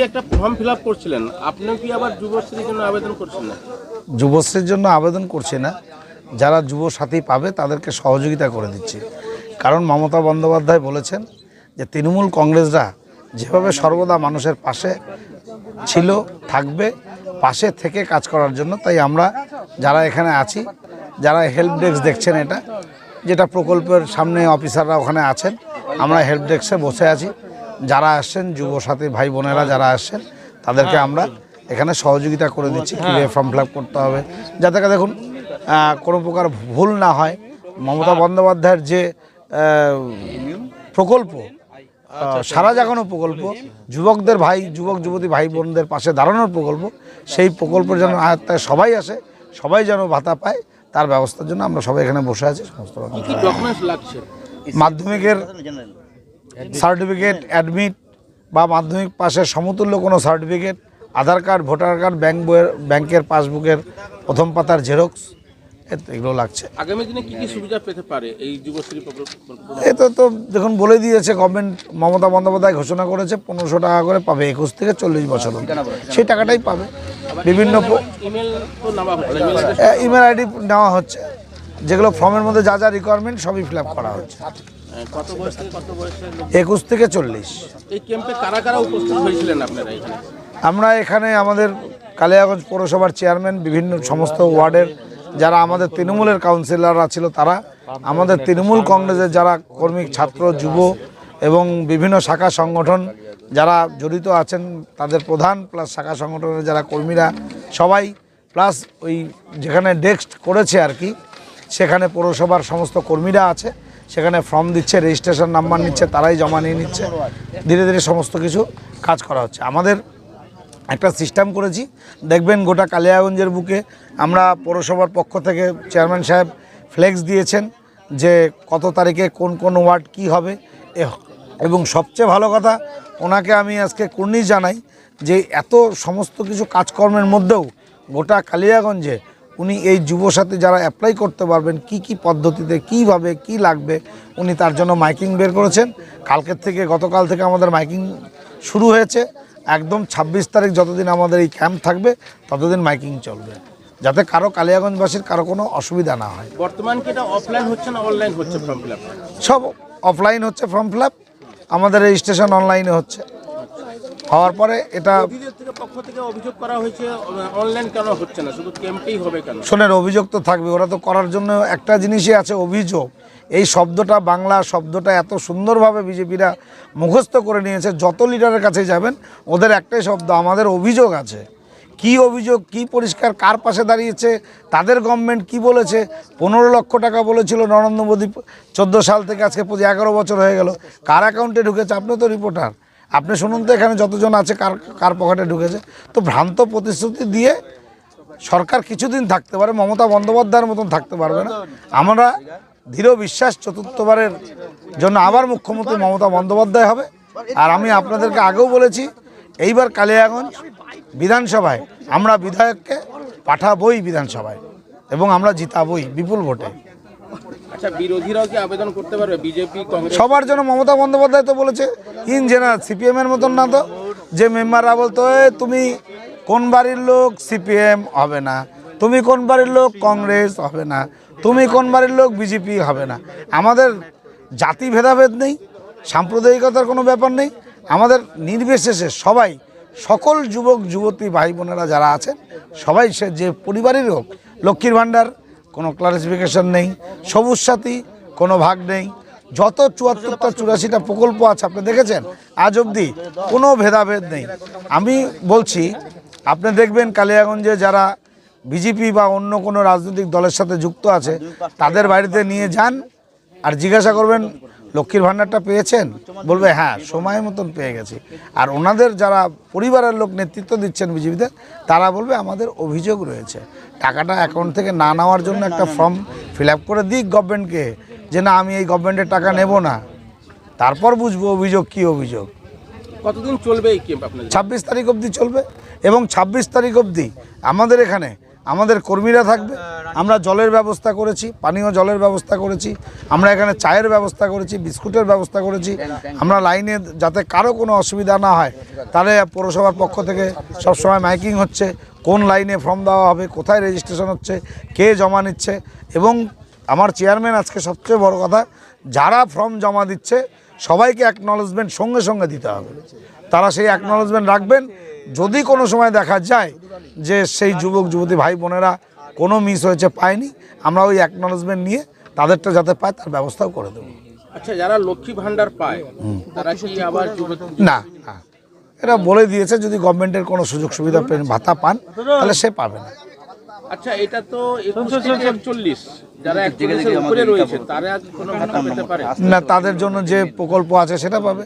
একটা form fill up করছিলেন, আপনিও কি আবার যুবশ্রীর জন্য আবেদন করছেন না? যুবশ্রীর জন্য আবেদন করছি না, যারা যুব সাথী পাবে তাদেরকে সহযোগিতা করে দিচ্ছি। কারণ মমতা বন্দ্যোপাধ্যায় বলেছেন যে তৃণমূল কংগ্রেসরা যেভাবে সর্বদা মানুষের পাশে ছিল, থাকবে, পাশে থেকে কাজ করার জন্য, তাই আমরা যারা এখানে আছি, যারা হেল্প ডেস্ক দেখছেন, এটা যেটা প্রকল্পের সামনে অফিসাররা ওখানে আছেন, আমরা হেল্প ডেস্কে বসে আছি। যারা আসছেন যুব সাথী ভাই বোনেরা যারা আসছেন তাদেরকে আমরা এখানে সহযোগিতা করে দিচ্ছি কীভাবে ফর্ম ফিল আপ করতে হবে, যাতে দেখুন কোনো প্রকার ভুল না হয়। মমতা বন্দ্যোপাধ্যায়ের যে প্রকল্প, সারা জাগানো প্রকল্প, যুবকদের যুবক যুবতী ভাই বোনদের পাশে দাঁড়ানোর প্রকল্প, সেই প্রকল্পের যেন আয়ত্তায় সবাই আসে, সবাই যেন ভাতা পায়, তার ব্যবস্থার জন্য আমরা সবাই এখানে বসে আছি। সমস্ত ডকুমেন্টস লাগছে, মাধ্যমিকের সার্টিফিকেট, অ্যাডমিট বা মাধ্যমিক পাশের সমতুল্য কোনো সার্টিফিকেট, আধার কার্ড, ভোটার কার্ড, ব্যাংকের পাসবুকের প্রথম পাতার জেরক্স, এগুলো লাগছে। আগামী দিনে কি কি সুবিধা পেতে পারে এই যুবশ্রী প্রকল্প? এটা তো দেখুন বলে দিয়েছে গভর্নমেন্ট, মমতা বন্দ্যোপাধ্যায় ঘোষণা করেছে 1500 টাকা করে পাবে 21 থেকে 40 বছর, সেই টাকাটাই পাবে। বিভিন্ন ইমেল আইডি নেওয়া হচ্ছে, যেগুলো ফর্মের মধ্যে যা যা রিকোয়ারমেন্ট সবই ফিল আপ করা হচ্ছে। কত বয়স থেকে কত বয়সে? 21 থেকে 40। এই ক্যাম্পে কারা কারা উপস্থিত হয়েছিলেন আপনারা এখানে? আমরা এখানে আমাদের কালিয়াগঞ্জ পৌরসভার চেয়ারম্যান, বিভিন্ন সমস্ত ওয়ার্ডের যারা আমাদের তৃণমূলের কাউন্সিলররা ছিল তারা, আমাদের তৃণমূল কংগ্রেসের যারা কর্মী, ছাত্র, যুব এবং বিভিন্ন শাখা সংগঠন যারা জড়িত আছেন তাদের প্রধান, প্লাস শাখা সংগঠনের যারা কর্মীরা সবাই, প্লাস ওই যেখানে ডেস্ক করেছে আর কি, সেখানে পৌরসভার সমস্ত কর্মীরা আছে, সেখানে ফর্ম দিচ্ছে, রেজিস্ট্রেশন নাম্বার নিচ্ছে, তারাই জমা নিয়ে নিচ্ছে। ধীরে ধীরে সমস্ত কিছু কাজ করা হচ্ছে। আমাদের একটা সিস্টেম করেছি, দেখবেন গোটা কালিয়াগঞ্জের বুকে আমরা পৌরসভার পক্ষ থেকে চেয়ারম্যান সাহেব ফ্লেক্স দিয়েছেন যে কত তারিখে কোন কোন ওয়ার্ড কি হবে। এবং সবচেয়ে ভালো কথা, ওনাকে আমি আজকে কুর্নিশ জানাই যে এত সমস্ত কিছু কাজকর্মের মধ্যেও গোটা কালিয়াগঞ্জে উনি এই যুবসাথী যারা অ্যাপ্লাই করতে পারবেন, কি কি পদ্ধতিতে, কিভাবে কি লাগবে, উনি তার জন্য মাইকিং বের করেছেন। গতকাল থেকে আমাদের মাইকিং শুরু হয়েছে, একদম 26 তারিখ যতদিন আমাদের এই ক্যাম্প থাকবে ততদিন মাইকিং চলবে, যাতে কারো কালিয়াগঞ্জবাসীর কারো কোনো অসুবিধা না হয়। বর্তমান কি এটা অফলাইন হচ্ছে না অনলাইন হচ্ছে ফর্ম ফিল আপ? সব অফলাইন হচ্ছে ফর্ম ফিল আপ, আমাদের রেজিস্ট্রেশন অনলাইনে হচ্ছে। হওয়ার পরে এটা পক্ষ থেকে অভিযোগ করা হয়েছে অনলাইন কেন হচ্ছে না, শুধু ক্যাম্পেই হবে কেন? শোনেন, অভিযোগ তো থাকবে, ওরা তো করার জন্য একটা জিনিসই আছে, অভিযোগ। এই শব্দটা, বাংলা শব্দটা এত সুন্দরভাবে বিজেপিরা মুখস্থ করে নিয়েছে, যত লিডারের কাছে যাবেন ওদের একটাই শব্দ, আমাদের অভিযোগ আছে। কি অভিযোগ, কি পরিষ্কার, কার পাশে দাঁড়িয়েছে, তাদের গভর্নমেন্ট কি বলেছে। 15 লক্ষ টাকা বলেছিল নরেন্দ্র মোদী 14 সাল থেকে আজকে 11 বছর হয়ে গেল, কার অ্যাকাউন্টে ঢুকেছে? আপনি তো রিপোর্টার, আপনি শুনুন তো এখানে যতজন আছে কার পকেটে ঢুকেছে। তো ভ্রান্ত প্রতিশ্রুতি দিয়ে সরকার কিছুদিন থাকতে পারে, মমতা বন্দ্যোপাধ্যায়ের মতন থাকতে পারবে না। আমরা দৃঢ় বিশ্বাস চতুর্থবারের জন্য আবার মুখ্যমন্ত্রী মমতা বন্দ্যোপাধ্যায় হবে। আর আমি আপনাদেরকে আগেও বলেছি, এইবার কালিয়াগঞ্জ বিধানসভায় আমরা বিধায়ককে পাঠাবই বিধানসভায়, এবং আমরা জিতাবই বিপুল ভোটে। আচ্ছা, বিরোধীরাও কি আবেদন করতে পারবে? বিজেপি, কংগ্রেস সবার জন্য মমতা বন্দ্যোপাধ্যায় তো বলেছে, ইন জেনারেল, সিপিএমের মতন না তো, যে মেম্বাররা বলতো তুমি কোন বাড়ির লোক, সিপিএম হবে না, তুমি কোন বাড়ির লোক, কংগ্রেস হবে না, তুমি কোন বাড়ির লোক, বিজেপি হবে না। আমাদের জাতি ভেদাভেদ নেই, সাম্প্রদায়িকতার কোনো ব্যাপার নেই, আমাদের নির্বিশেষে সবাই, সকল যুবক যুবতী ভাই বোনেরা যারা আছেন সবাই, সে যে পরিবারের হোক, লক্ষ্মীর ভাণ্ডার কোনো ক্লাসিফিকেশন নেই, সবুজ সাথী কোনো ভাগ নেই, যত 74টা 84টা প্রকল্প আছে আপনি দেখেছেন, আজ অবধি কোনো ভেদাভেদ নেই। আমি বলছি, আপনি দেখবেন কালিয়াগঞ্জে যারা বিজেপি বা অন্য কোনো রাজনৈতিক দলের সাথে যুক্ত আছে তাদের বাড়িতে নিয়ে যান আর জিজ্ঞাসা করবেন লক্ষ্মীর ভাণ্ডারটা পেয়েছেন, বলবে হ্যাঁ সময় মতন পেয়ে গেছি। আর ওনাদের যারা পরিবারের লোক নেতৃত্ব দিচ্ছেন বিজেপিতে, তারা বলবে আমাদের অভিযোগ রয়েছে। টাকাটা অ্যাকাউন্ট থেকে না নেওয়ার জন্য একটা ফর্ম ফিল আপ করে দিক গভর্নমেন্টকে, যে না আমি এই গভর্নমেন্টের টাকা নেব না, তারপর বুঝবো অভিযোগ কি অভিযোগ। কতদিন চলবে এই ক্যাম্প আপনাদের? 26 তারিখ অবধি চলবে, এবং 26 তারিখ অবধি আমাদের এখানে আমাদের কর্মীরা থাকবে। আমরা জলের ব্যবস্থা করেছি, পানীয় জলের ব্যবস্থা করেছি, আমরা এখানে চায়ের ব্যবস্থা করেছি, বিস্কুটের ব্যবস্থা করেছি। আমরা লাইনে যাতে কারো কোনো অসুবিধা না হয়, তাহলে পৌরসভার পক্ষ থেকে সবসময় মাইকিং হচ্ছে, কোন লাইনে ফর্ম দেওয়া হবে, কোথায় রেজিস্ট্রেশন হচ্ছে, কে জমা নিচ্ছে। এবং আমার চেয়ারম্যান আজকে সবচেয়ে বড় কথা, যারা ফর্ম জমা দিচ্ছে সবাইকে অ্যাকনলেজমেন্ট সঙ্গে সঙ্গে দিতে হবে। তারা সেই অ্যাকনলেজমেন্ট রাখবেন। যদি কোনো সময় দেখা যায় যে সেই যুবক যুবতী ভাই বোনেরা কোনো মিস হয়েছে, পায়নি, আমরা ওই অ্যাকনলেজমেন্ট নিয়ে তাদেরটা যাতে পায় তার ব্যবস্থাও করে দেবো। আচ্ছা, যারা লক্ষ্মী ভান্ডার পায় তারা কি আবার না, এরা বলে দিয়েছে যদি গভর্নমেন্টের কোনো সুযোগ সুবিধা ভাতা পান তাহলে সে পাবে না। আচ্ছা, এটা তো 21 থেকে 41, যারা 41 এর উপরে রয়েছে তারা কোনো ভাতা পেতে পারে না, তাদের জন্য যে প্রকল্প আছে সেটা পাবে।